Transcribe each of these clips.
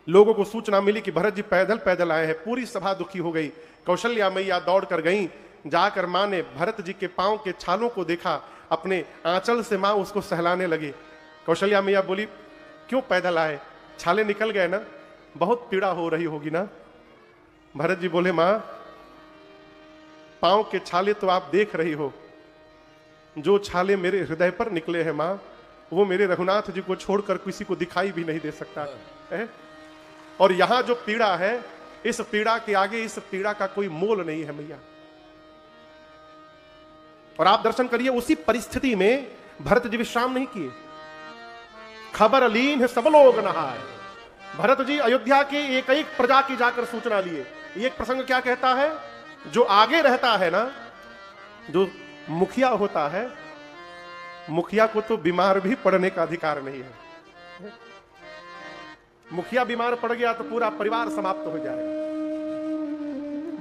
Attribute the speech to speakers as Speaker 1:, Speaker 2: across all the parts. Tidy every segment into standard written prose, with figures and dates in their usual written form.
Speaker 1: लोगों को सूचना मिली कि भरत जी पैदल पैदल आए हैं। पूरी सभा दुखी हो गई। कौशल्या मैया दौड़ कर गई। जाकर मां ने भरत जी के पांव के छालों को देखा, अपने आंचल से मां उसको सहलाने लगी। कौशल्या मैया बोली, क्यों पैदल आए? छाले निकल गए ना, बहुत पीड़ा हो रही होगी ना। भरत जी बोले, मां पांव के छाले तो आप देख रही हो, जो छाले मेरे हृदय पर निकले हैं मां, वो मेरे रघुनाथ जी को छोड़कर किसी को दिखाई भी नहीं दे सकता है। और यहां जो पीड़ा है, इस पीड़ा के आगे इस पीड़ा का कोई मोल नहीं है मैया। और आप दर्शन करिए, उसी परिस्थिति में भरत जी विश्राम नहीं किए। खबर लीन है सब लोग नहाए। भरत जी अयोध्या के एक एक प्रजा की जाकर सूचना लिए। एक प्रसंग क्या कहता है, जो आगे रहता है ना, जो मुखिया होता है, मुखिया को तो बीमार भी पड़ने का अधिकार नहीं है। मुखिया बीमार पड़ गया तो पूरा परिवार समाप्त हो जाएगा।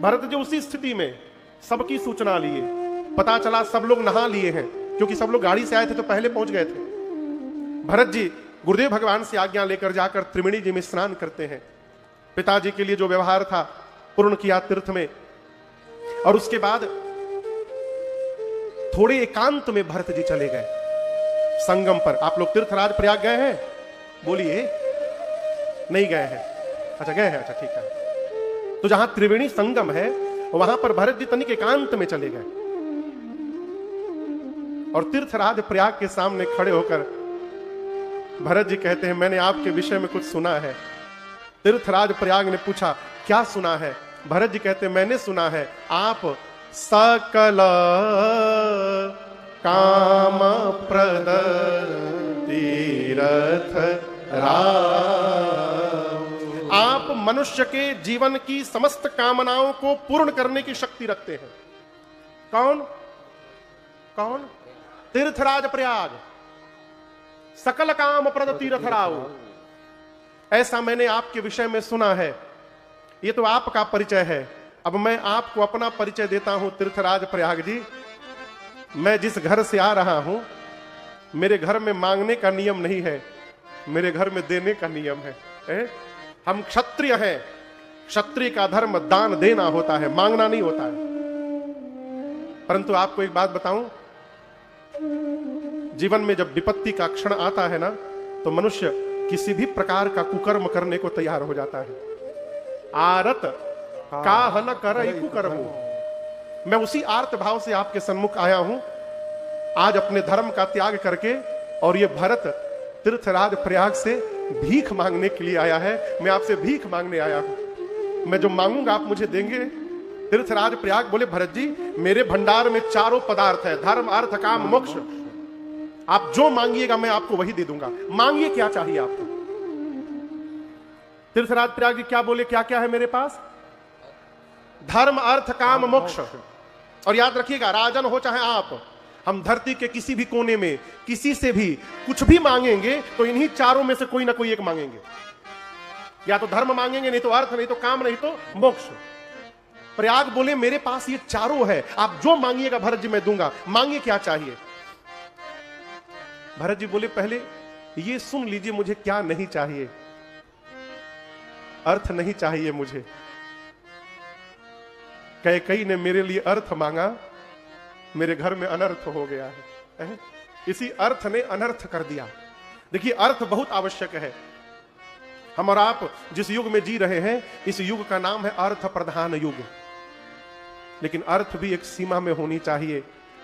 Speaker 1: भरत जी उसी स्थिति में सबकी सूचना लिए। पता चला सब लोग नहा लिए हैं, क्योंकि सब लोग गाड़ी से आए थे तो पहले पहुंच गए थे। भरत जी गुरुदेव भगवान से आज्ञा लेकर जाकर त्रिवेणी जी में स्नान करते हैं। पिताजी के लिए जो व्यवहार था पूर्ण किया तीर्थ में। और उसके बाद थोड़े एकांत में भरत जी चले गए संगम पर। आप लोग तीर्थराज प्रयाग गए हैं? बोलिए, नहीं गए हैं? अच्छा गए हैं, अच्छा ठीक है। तो जहां त्रिवेणी संगम है वहां पर भरत जी तनिक एकांत में चले गए और तीर्थराज प्रयाग के सामने खड़े होकर भरत जी कहते हैं, मैंने आपके विषय में कुछ सुना है। तीर्थराज प्रयाग ने पूछा, क्या सुना है? भरत जी कहते हैं, मैंने सुना है आप सकल काम प्रद तीरथ राम। आप मनुष्य के जीवन की समस्त कामनाओं को पूर्ण करने की शक्ति रखते हैं। कौन कौन? तीर्थराज प्रयाग, सकल काम प्रद तीरथ राव। ऐसा मैंने आपके विषय में सुना है। ये तो आपका परिचय है। अब मैं आपको अपना परिचय देता हूं। तीर्थराज प्रयाग जी, मैं जिस घर से आ रहा हूं, मेरे घर में मांगने का नियम नहीं है, मेरे घर में देने का नियम है। हम क्षत्रिय हैं। क्षत्रिय का धर्म दान देना होता है, मांगना नहीं होता है। परंतु आपको एक बात बताऊं, जीवन में जब विपत्ति का क्षण आता है ना, तो मनुष्य किसी भी प्रकार का कुकर्म करने को तैयार हो जाता है। आरत काह न करई कुकर्म। मैं उसी आर्त भाव से आपके सन्मुख आया हूं आज, अपने धर्म का त्याग करके। और ये भरत तीर्थराज प्रयाग से भीख मांगने के लिए आया है। मैं आपसे भीख मांगने आया हूं। मैं जो मांगूंगा आप मुझे देंगे? तीर्थराज प्रयाग बोले, भरत जी मेरे भंडार में चारों पदार्थ है, धर्म अर्थ काम मोक्ष। आप जो मांगिएगा मैं आपको वही दे दूंगा। मांगिए, क्या चाहिए आपको? तीर्थराज प्रयाग जी क्या बोले, क्या क्या है मेरे पास? धर्म अर्थ काम मोक्ष। और याद रखिएगा, राजन हो चाहे आप, हम धरती के किसी भी कोने में किसी से भी कुछ भी मांगेंगे तो इन्हीं चारों में से कोई ना कोई एक मांगेंगे। या तो धर्म मांगेंगे, नहीं तो अर्थ, नहीं तो काम, नहीं तो मोक्ष। प्रयाग बोले, मेरे पास ये चारों है, आप जो मांगिएगा भरत जी मैं दूंगा। मांगिए, क्या चाहिए? भरत जी बोले, पहले ये सुन लीजिए मुझे क्या नहीं चाहिए। अर्थ नहीं चाहिए मुझे। कैकेयी ने मेरे लिए अर्थ मांगा, मेरे घर में अनर्थ हो गया है। इसी अर्थ ने अनर्थ कर दिया। देखिए, अर्थ बहुत आवश्यक है। हम और आप जिस युग में जी रहे हैं, इस युग का नाम है अर्थ प्रधान युग। लेकिन अर्थ भी एक सीमा में होनी चाहिए।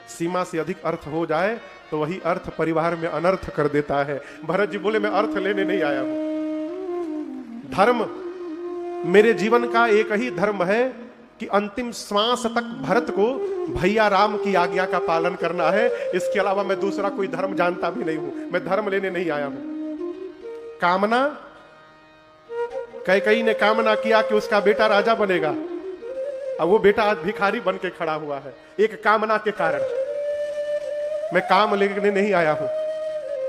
Speaker 1: सीमा से अधिक अर्थ हो जाए तो वही अर्थ परिवार में अनर्थ कर देता है। भरत जी बोले, मैं अर्थ लेने नहीं आया हूं। धर्म, मेरे जीवन का एक ही धर्म है कि अंतिम श्वास तक भरत को भैया राम की आज्ञा का पालन करना है। इसके अलावा मैं दूसरा कोई धर्म जानता भी नहीं हूं। मैं धर्म लेने नहीं आया हूं। कामना, कैकेयी ने कामना किया कि उसका बेटा राजा बनेगा, अब वो बेटा आज भिखारी बन के खड़ा हुआ है, एक कामना के कारण। मैं काम लेने नहीं आया हूं।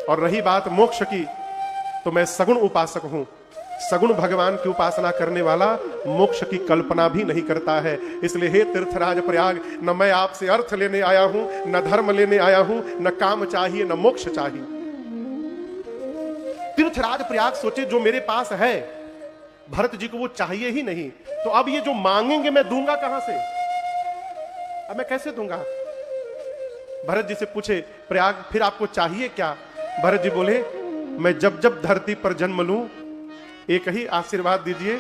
Speaker 1: और रही बात मोक्ष की, तो मैं सगुण उपासक हूं। सगुण भगवान की उपासना करने वाला मोक्ष की कल्पना भी नहीं करता है। इसलिए हे तीर्थराज प्रयाग, न मैं आपसे अर्थ लेने आया हूं, न धर्म लेने आया हूं, न काम चाहिए, न मोक्ष चाहिए। तीर्थराज प्रयाग सोचे, जो मेरे पास है भरत जी को वो चाहिए ही नहीं, तो अब ये जो मांगेंगे मैं दूंगा कहां से? अब मैं कैसे दूंगा? भरत जी से पूछे प्रयाग फिर आपको चाहिए क्या? भरत जी बोले मैं जब जब धरती पर जन्म लूं एक ही आशीर्वाद दीजिए,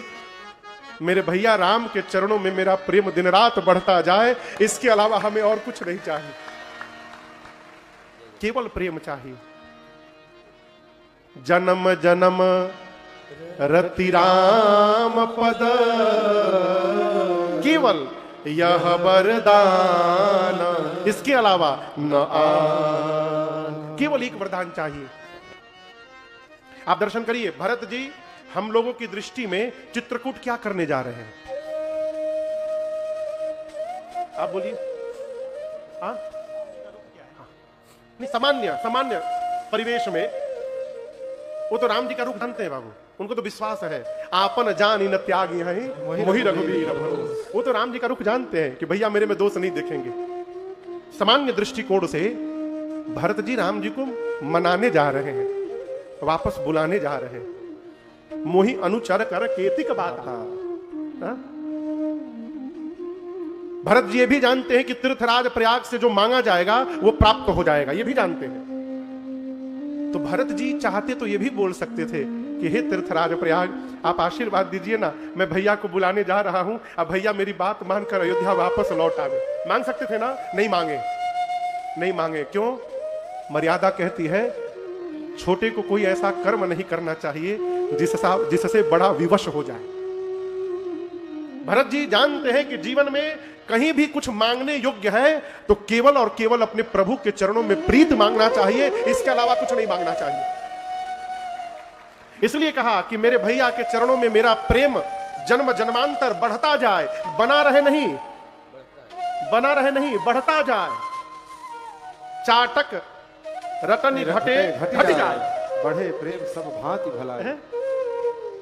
Speaker 1: मेरे भैया राम के चरणों में मेरा प्रेम दिन रात बढ़ता जाए, इसके अलावा हमें और कुछ नहीं चाहिए, केवल प्रेम चाहिए। जन्म जन्म रति राम पद केवल यह वरदान, इसके अलावा न आन, केवल एक वरदान चाहिए। आप दर्शन करिए, भरत जी हम लोगों की दृष्टि में चित्रकूट क्या करने जा रहे हैं? आप बोलिए। हाँ नहीं, सामान्य सामान्य परिवेश में वो तो राम जी का रुख जानते हैं बाबू, उनको तो विश्वास है आपन जान न त्याग यहीं वही रघुवीर भरोस। वो तो राम जी का रुख जानते हैं कि भैया मेरे में दोष नहीं देखेंगे। सामान्य दृष्टिकोण से भरत जी राम जी को मनाने जा रहे हैं, वापस बुलाने जा रहे हैं। मोहि अनुचर कर केतिक बात। भरत जी ये भी जानते हैं कि तीर्थराज प्रयाग से जो मांगा जाएगा वो प्राप्त हो जाएगा, ये भी जानते हैं। तो भरत जी चाहते तो ये भी बोल सकते थे कि हे तीर्थराज प्रयाग आप आशीर्वाद दीजिए ना, मैं भैया को बुलाने जा रहा हूं, अब भैया मेरी बात मानकर अयोध्या वापस लौट आवे। मांग सकते थे ना, नहीं मांगे, नहीं मांगे। क्यों? मर्यादा कहती है छोटे को कोई ऐसा कर्म नहीं करना चाहिए जिससे बड़ा विवश हो जाए। भरत जी जानते हैं कि जीवन में कहीं भी कुछ मांगने योग्य है तो केवल और केवल अपने प्रभु के चरणों में प्रीत मांगना चाहिए, इसके अलावा कुछ नहीं मांगना चाहिए। इसलिए कहा कि मेरे भैया के चरणों में मेरा प्रेम जन्म जन्मांतर बढ़ता जाए, बना रहे नहीं, बना रहे नहीं, बढ़ता जाए। चाटक रतन घटे घट जाए,
Speaker 2: बढ़े प्रेम सब भांति भला है।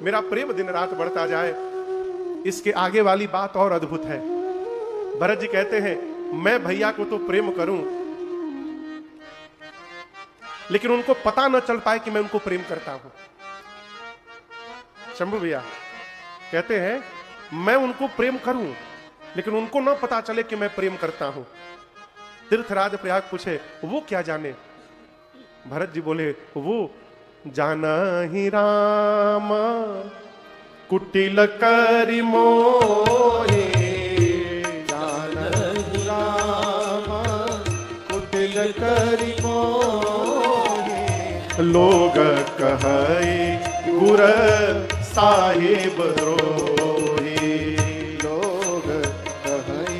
Speaker 1: मेरा प्रेम दिन रात बढ़ता जाए। इसके आगे वाली बात और अद्भुत है। भरत जी कहते हैं मैं भैया को तो प्रेम करूं, लेकिन उनको पता न चल पाए कि मैं उनको प्रेम करता हूं। शंभू भैया कहते हैं मैं उनको प्रेम करूं, लेकिन उनको न पता चले कि मैं प्रेम करता हूं। तीर्थराज प्रयाग पूछे वो क्या जाने? भरत जी बोले वो जाना ही राम कुटिल करि मोहे,
Speaker 2: जाना ही राम कुटिल करि मोहे,
Speaker 1: लोग कहे गुर साहिब द्रोही,
Speaker 2: लोग कहे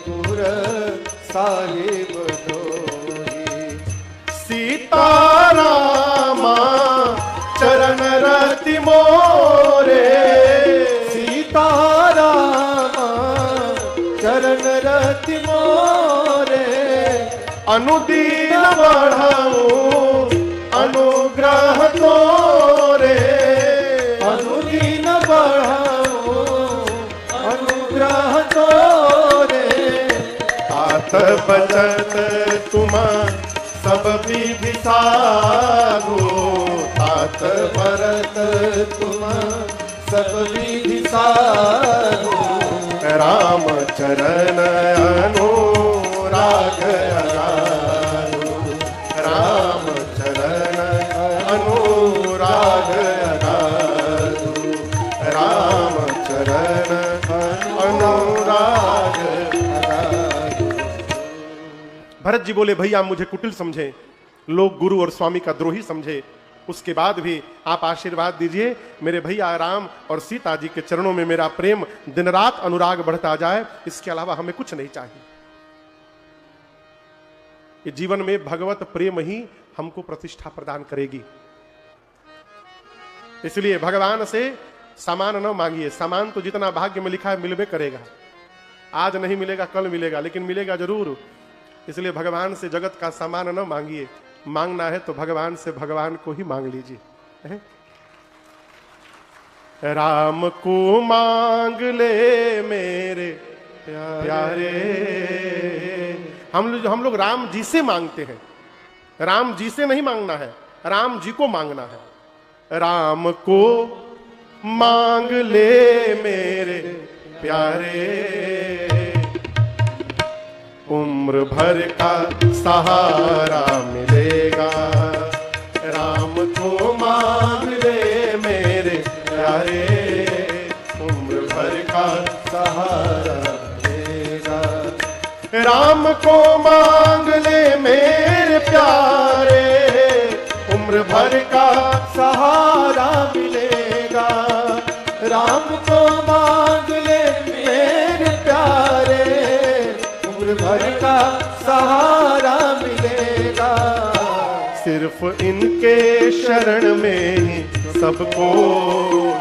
Speaker 2: गुर साहिब द्रोही।
Speaker 1: सीतारामा चरण रति मोरे,
Speaker 2: सीतारामा चरण रति मोरे,
Speaker 1: अनुदीन बढ़ाऊं अनुग्रह तोरे,
Speaker 2: अनुदीन बढ़ाऊं अनुग्रह तोरे।
Speaker 1: तात बचत तुम सब विधि सागो,
Speaker 2: तात भरत तुम सब विधि सागो,
Speaker 1: राम चरण अनुराग अगाधो, राम चरण अनुराग अगाधो, राम चरण अनुराग अगाधो। भरत जी बोले भैया मुझे कुटिल समझे, लोग गुरु और स्वामी का द्रोही समझे, उसके बाद भी आप आशीर्वाद दीजिए मेरे भैया राम और सीता जी के चरणों में मेरा प्रेम दिन रात अनुराग बढ़ता जाए, इसके अलावा हमें कुछ नहीं चाहिए। ये जीवन में भगवत प्रेम ही हमको प्रतिष्ठा प्रदान करेगी। इसलिए भगवान से सामान न मांगिए, सामान तो जितना भाग्य में लिखा है मिलबे करेगा, आज नहीं मिलेगा कल मिलेगा, लेकिन मिलेगा जरूर। इसलिए भगवान से जगत का सामान न मांगिए, मांगना है तो भगवान से भगवान को ही मांग लीजिए। राम को मांग ले मेरे प्यारे, हम लोग राम जी से मांगते हैं, राम जी से नहीं मांगना है, राम जी को मांगना है। राम को मांग ले मेरे प्यारे, उम्र भर का सहारा मिलेगा। राम को मांग ले मेरे प्यारे, उम्र भर का सहारा मिलेगा। राम को मांग ले मेरे प्यारे, उम्र भर का सहारा मिलेगा। राम को मांग ले मेरे प्यारे, उम्र भर का सहारा मिलेगा। सिर्फ इनके शरण में ही सबको,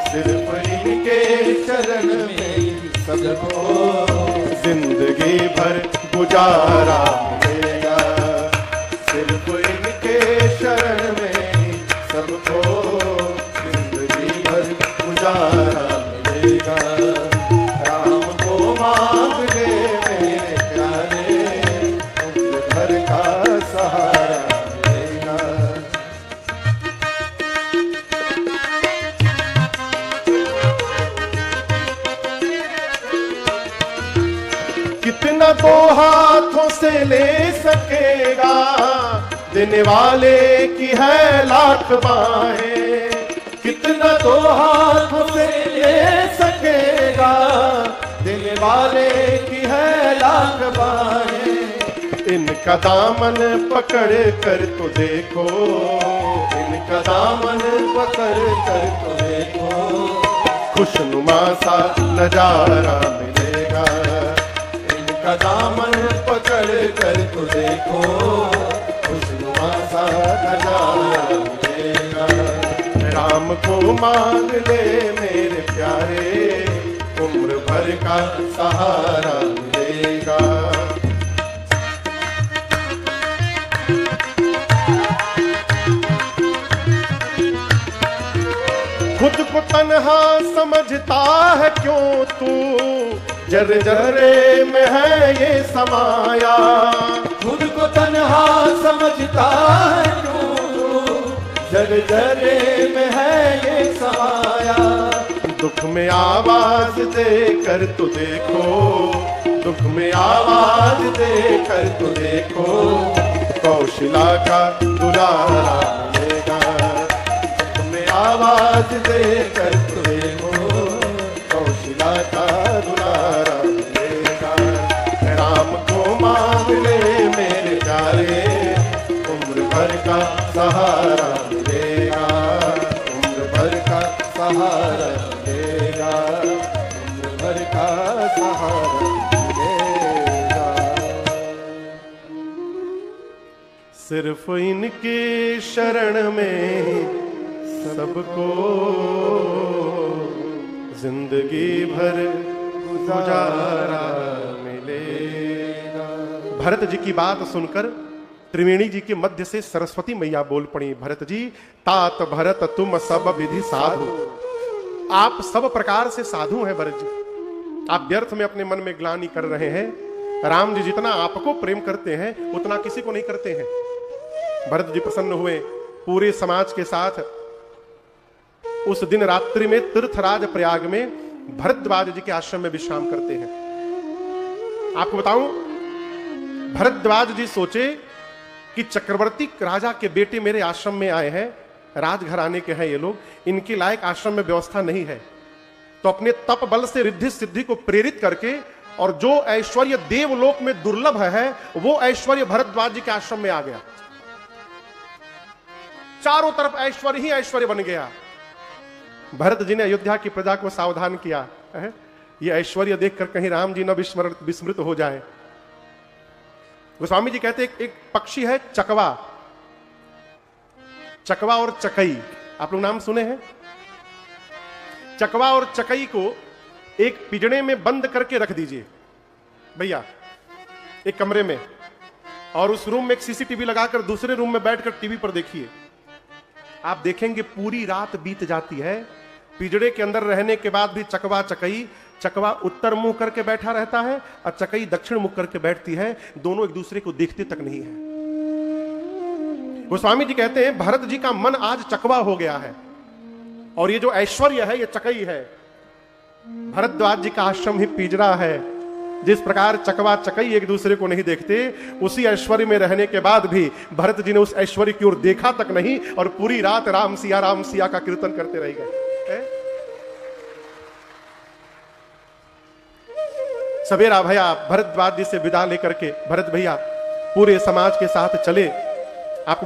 Speaker 1: सिर्फ इनके शरण में ही सबको जिंदगी भर गुजारा मिलेगा। सिर्फ इनके शरण में ही सबको जिंदगी भर गुजारा मिलेगा। राम को मांग ले मेरे प्यारे, उम्र भर का सहारा मिलेगा। कितना दो हाथों से ले सकेगा, देने वाले की है लाख बाहें। कितना दो हाथों से ले सकेगा, देने वाले की है लाख बाहें। इनका दामन पकड़ कर तो देखो, इनका दामन पकड़ कर तो देखो, खुशनुमा सा नजारा मिलेगा। इनका दामन पकड़ कर तो देखो, खुशनुमा सा नजारा मिलेगा। राम को मांग ले मेरे प्यारे, उम्र भर का सहारा मिलेगा। खुद को तन्हा समझता है क्यों तू, जर्रे जर्रे में है ये समाया। खुद को तन्हा समझता है क्यों तू, जर्रे जर्रे में है ये समाया। दुख में आवाज दे कर तो देखो, दुख में आवाज दे कर तो देखो, कौशला का दुलारा मिलेगा। दुख में आवाज दे कर तो देखो, कौशला का दुलारा मिलेगा। राम को मांग ले मेरे प्यारे, उम्र भर का सहारा मिलेगा। उम्र भर का सहारा मिलेगा, उम्र भर का सहारा मिलेगा। सिर्फ इनके शरण में सबको जिंदगी भर गुजारा मिलेगा। भरत जी की बात सुनकर त्रिवेणी जी के मध्य से सरस्वती मैया बोल पड़ी, भरत जी तात भरत तुम सब विधि साधु। आप सब प्रकार से साधु हैं भरत जी, आप व्यर्थ में अपने मन में ग्लानि कर रहे हैं। राम जी जितना आपको प्रेम करते हैं उतना किसी को नहीं करते हैं। भरत जी प्रसन्न हुए, पूरे समाज के साथ उस दिन रात्रि में तीर्थराज प्रयाग में भरद्वाज जी के आश्रम में विश्राम करते हैं। आपको बताऊं, भरद्वाज जी सोचे कि चक्रवर्ती राजा के बेटे मेरे आश्रम में आए हैं, राजघराने के हैं ये लोग, इनके लायक आश्रम में व्यवस्था नहीं है, तो अपने तप बल से रिद्धि सिद्धि को प्रेरित करके और जो ऐश्वर्य देवलोक में दुर्लभ है वो ऐश्वर्य भरद्वाज जी के आश्रम में आ गया। चारों तरफ ऐश्वर्य ही ऐश्वर्य बन गया। भरत जी ने अयोध्या की प्रजा को सावधान किया, ये ऐश्वर्य देखकर कहीं राम जी न विस्मृत हो जाए। गोस्वामी जी कहते एक पक्षी है चकवा, चकवा और चकई, आप लोग नाम सुने हैं? चकवा और चकई को एक पिंजड़े में बंद करके रख दीजिए भैया एक कमरे में, और उस रूम में एक सीसीटीवी लगाकर दूसरे रूम में बैठकर टीवी पर देखिए। आप देखेंगे पूरी रात बीत जाती है, पिंजड़े के अंदर रहने के बाद भी चकवा चकई, चकवा उत्तर मुंह करके बैठा रहता है और चकई दक्षिण मुख करके बैठती है, दोनों एक दूसरे को देखते तक नहीं है। गोस्वामी जी कहते हैं भरत जी का मन आज चकवा हो गया है, और ये जो ऐश्वर्य है ये चकई है। भरद्वाज जी का आश्रम ही पिंजरा है। जिस प्रकार चकवा चकई एक दूसरे को नहीं देखते, उसी ऐश्वर्य में रहने के बाद भी भरत जी ने उस ऐश्वर्य की ओर देखा तक नहीं और पूरी रात राम सिया का कीर्तन करते रह गए। सवेरा भैया भरद्वाज जी से विदा लेकर के भरत भैया पूरे समाज के साथ चले। आपको